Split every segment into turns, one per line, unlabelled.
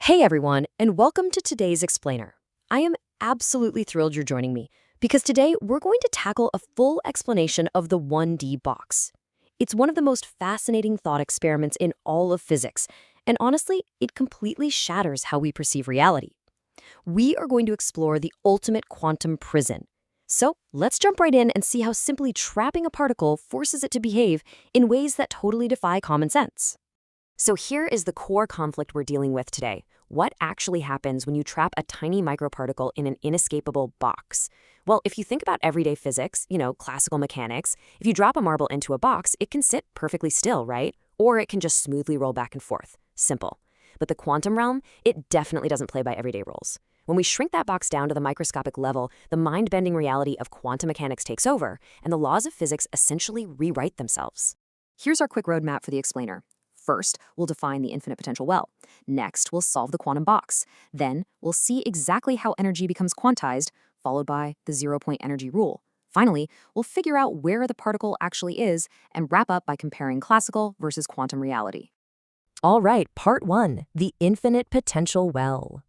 Hey everyone, and welcome to today's Explainer. I am absolutely thrilled you're joining me because today we're going to tackle a full explanation of the 1D box. It's one of the most fascinating thought experiments in all of physics, and honestly, it completely shatters how we perceive reality. We are going to explore the ultimate quantum prison. So let's jump right in and see how simply trapping a particle forces it to behave in ways that totally defy common sense. So here is the core conflict we're dealing with today. What actually happens when you trap a tiny microparticle in an inescapable box? Well, if you think about everyday physics, classical mechanics, if you drop a marble into a box, it can sit perfectly still, right? Or it can just smoothly roll back and forth. Simple. But the quantum realm, it definitely doesn't play by everyday rules. When we shrink that box down to the microscopic level, the mind-bending reality of quantum mechanics takes over, and the laws of physics essentially rewrite themselves. Here's our quick roadmap for the explainer. First, we'll define the infinite potential well. Next, we'll solve the quantum box. Then, we'll see exactly how energy becomes quantized, followed by the zero-point energy rule. Finally, we'll figure out where the particle actually is and wrap up by comparing classical versus quantum reality.
All right, part 1, the infinite potential well.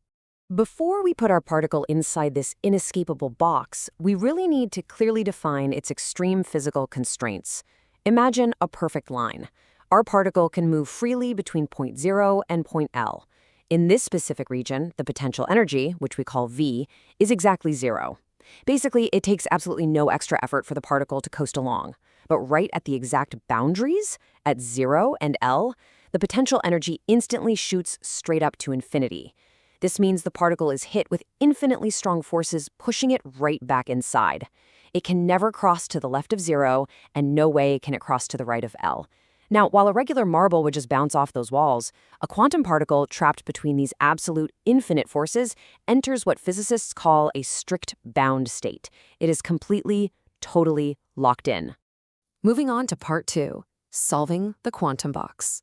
Before we put our particle inside this inescapable box, we really need to clearly define its extreme physical constraints. Imagine a perfect line. Our particle can move freely between point 0 and point L. In this specific region, the potential energy, which we call V, is exactly 0. Basically, it takes absolutely no extra effort for the particle to coast along. But right at the exact boundaries, at 0 and L, the potential energy instantly shoots straight up to infinity. This means the particle is hit with infinitely strong forces pushing it right back inside. It can never cross to the left of 0, and no way can it cross to the right of L. Now, while a regular marble would just bounce off those walls, a quantum particle trapped between these absolute infinite forces enters what physicists call a strict bound state. It is completely, totally locked in.
Moving on to part 2, solving the quantum box.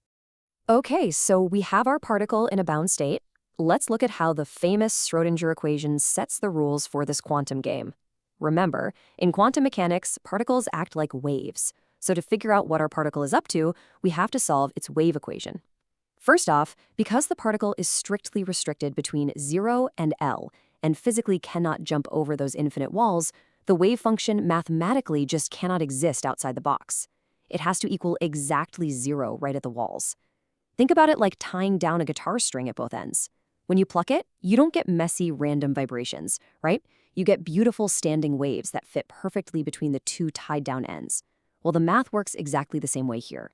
Okay, so we have our particle in a bound state. Let's look at how the famous Schrödinger equation sets the rules for this quantum game. Remember, in quantum mechanics, particles act like waves. So to figure out what our particle is up to, we have to solve its wave equation. First off, because the particle is strictly restricted between 0 and L, and physically cannot jump over those infinite walls, the wave function mathematically just cannot exist outside the box. It has to equal exactly 0 right at the walls. Think about it like tying down a guitar string at both ends. When you pluck it, you don't get messy random vibrations, right? You get beautiful standing waves that fit perfectly between the two tied down ends. Well, the math works exactly the same way here.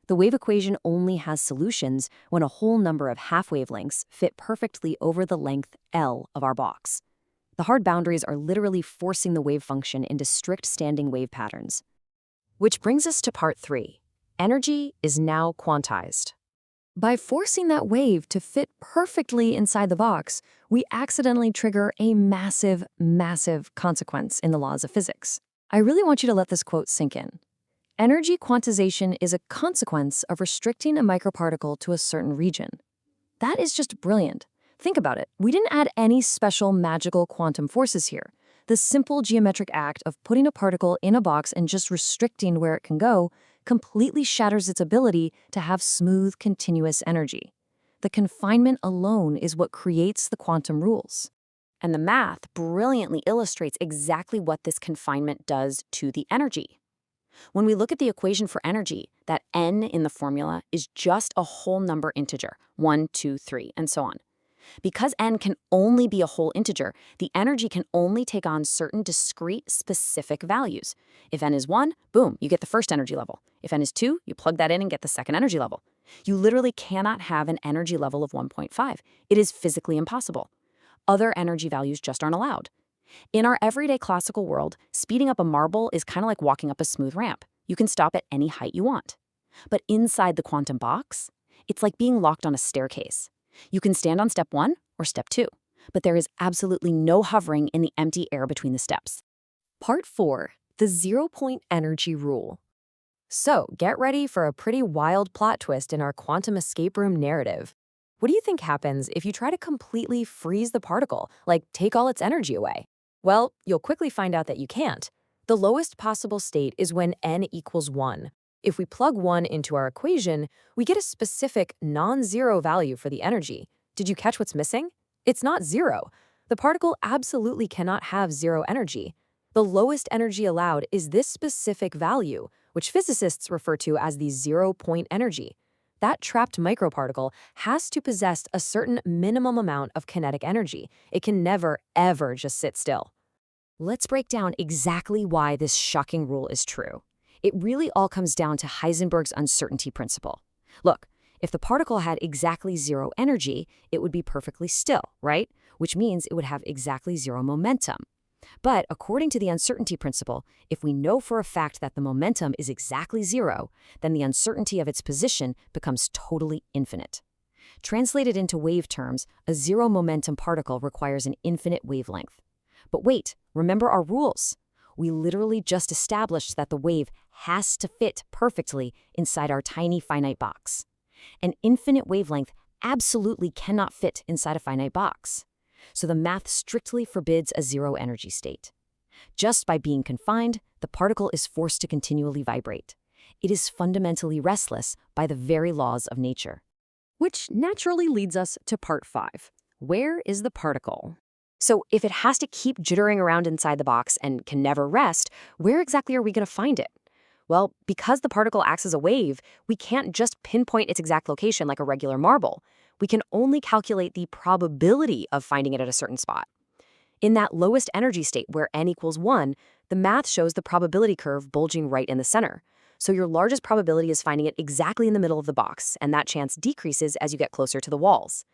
The wave equation only has solutions when a whole number of half wavelengths fit perfectly over the length L of our box. The hard boundaries are literally forcing the wave function into strict standing wave patterns. Which brings us to part 3. Energy is now quantized. By forcing that wave to fit perfectly inside the box, we accidentally trigger a massive, massive consequence in the laws of physics. I really want you to let this quote sink in. Energy quantization is a consequence of restricting a microparticle to a certain region. That is just brilliant. Think about it. We didn't add any special magical quantum forces here. The simple geometric act of putting a particle in a box and just restricting where it can go completely shatters its ability to have smooth, continuous energy. The confinement alone is what creates the quantum rules. And the math brilliantly illustrates exactly what this confinement does to the energy. When we look at the equation for energy, that n in the formula is just a whole number integer, 1, 2, 3, and so on. Because n can only be a whole integer, the energy can only take on certain discrete specific values. If n is 1, boom, you get the first energy level. If n is 2, you plug that in and get the second energy level. You literally cannot have an energy level of 1.5. It is physically impossible. Other energy values just aren't allowed. In our everyday classical world, speeding up a marble is kind of like walking up a smooth ramp. You can stop at any height you want. But inside the quantum box, it's like being locked on a staircase. You can stand on step 1 or step 2, but there is absolutely no hovering in the empty air between the steps. Part 4, the zero-point energy rule. So get ready for a pretty wild plot twist in our quantum escape room narrative. What do you think happens if you try to completely freeze the particle, like take all its energy away? Well, you'll quickly find out that you can't. The lowest possible state is when n equals 1. If we plug 1 into our equation, we get a specific non-zero value for the energy, did you catch what's missing? It's not zero. The particle absolutely cannot have zero energy. The lowest energy allowed is this specific value, which physicists refer to as the zero-point energy. That trapped microparticle has to possess a certain minimum amount of kinetic energy. It can never, ever just sit still. Let's break down exactly why this shocking rule is true. It really all comes down to Heisenberg's uncertainty principle. Look, if the particle had exactly zero energy, it would be perfectly still, right? Which means it would have exactly zero momentum. But according to the uncertainty principle, if we know for a fact that the momentum is exactly zero, then the uncertainty of its position becomes totally infinite. Translated into wave terms, a zero momentum particle requires an infinite wavelength. But wait, remember our rules. We literally just established that the wave has to fit perfectly inside our tiny finite box. An infinite wavelength absolutely cannot fit inside a finite box. So the math strictly forbids a zero-energy state. Just by being confined, the particle is forced to continually vibrate. It is fundamentally restless by the very laws of nature. Which naturally leads us to part 5. Where is the particle? So if it has to keep jittering around inside the box and can never rest, where exactly are we going to find it? Well, because the particle acts as a wave, we can't just pinpoint its exact location like a regular marble. We can only calculate the probability of finding it at a certain spot. In that lowest energy state where n equals 1, the math shows the probability curve bulging right in the center. So your largest probability is finding it exactly in the middle of the box, and that chance decreases as you get closer to the walls.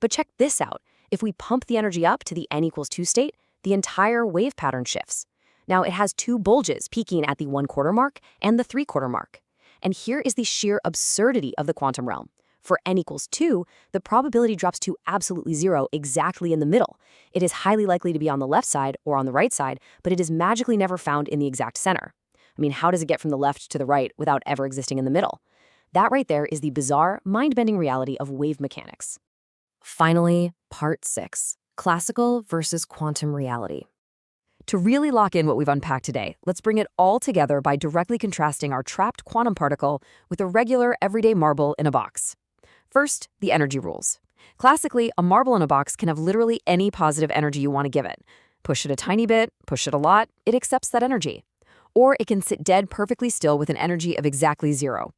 But check this out. If we pump the energy up to the n equals 2 state, the entire wave pattern shifts. Now it has 2 bulges peaking at the 1/4 mark and the 3/4 mark. And here is the sheer absurdity of the quantum realm. For n equals 2, the probability drops to absolutely 0 exactly in the middle. It is highly likely to be on the left side or on the right side, but it is magically never found in the exact center. I mean, how does it get from the left to the right without ever existing in the middle? That right there is the bizarre, mind-bending reality of wave mechanics. Finally, part 6, classical versus quantum reality. To really lock in what we've unpacked today, let's bring it all together by directly contrasting our trapped quantum particle with a regular, everyday marble in a box. First, the energy rules. Classically, a marble in a box can have literally any positive energy you want to give it. Push it a tiny bit, push it a lot, it accepts that energy. Or it can sit dead perfectly still with an energy of exactly 0.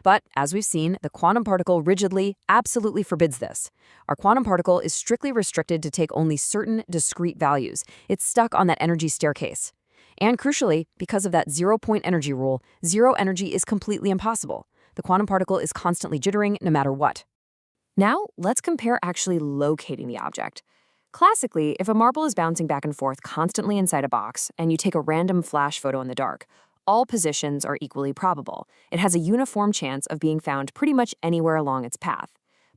But, as we've seen, the quantum particle rigidly, absolutely forbids this. Our quantum particle is strictly restricted to take only certain discrete values. It's stuck on that energy staircase. And crucially, because of that zero-point energy rule, zero energy is completely impossible. The quantum particle is constantly jittering no matter what. Now, let's compare actually locating the object. Classically, if a marble is bouncing back and forth constantly inside a box, and you take a random flash photo in the dark, all positions are equally probable. It has a uniform chance of being found pretty much anywhere along its path.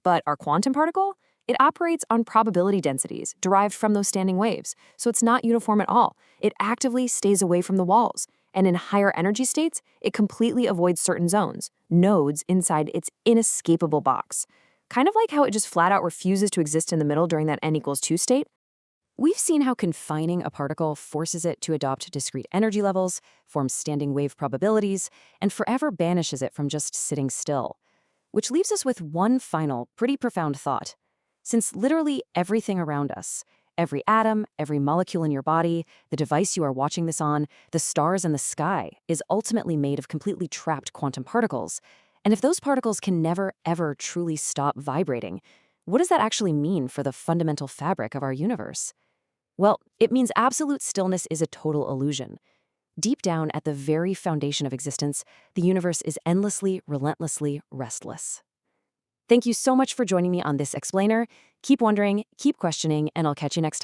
But our quantum particle? It operates on probability densities derived from those standing waves, so it's not uniform at all. It actively stays away from the walls. And in higher energy states, it completely avoids certain zones, nodes inside its inescapable box. Kind of like how it just flat out refuses to exist in the middle during that n equals 2 state. We've seen how confining a particle forces it to adopt discrete energy levels, forms standing wave probabilities, and forever banishes it from just sitting still. Which leaves us with one final, pretty profound thought. Since literally everything around us, every atom, every molecule in your body, the device you are watching this on, the stars and the sky, is ultimately made of completely trapped quantum particles. And if those particles can never, ever truly stop vibrating, what does that actually mean for the fundamental fabric of our universe? Well, it means absolute stillness is a total illusion. Deep down at the very foundation of existence, the universe is endlessly, relentlessly restless. Thank you so much for joining me on this explainer. Keep wondering, keep questioning, and I'll catch you next time.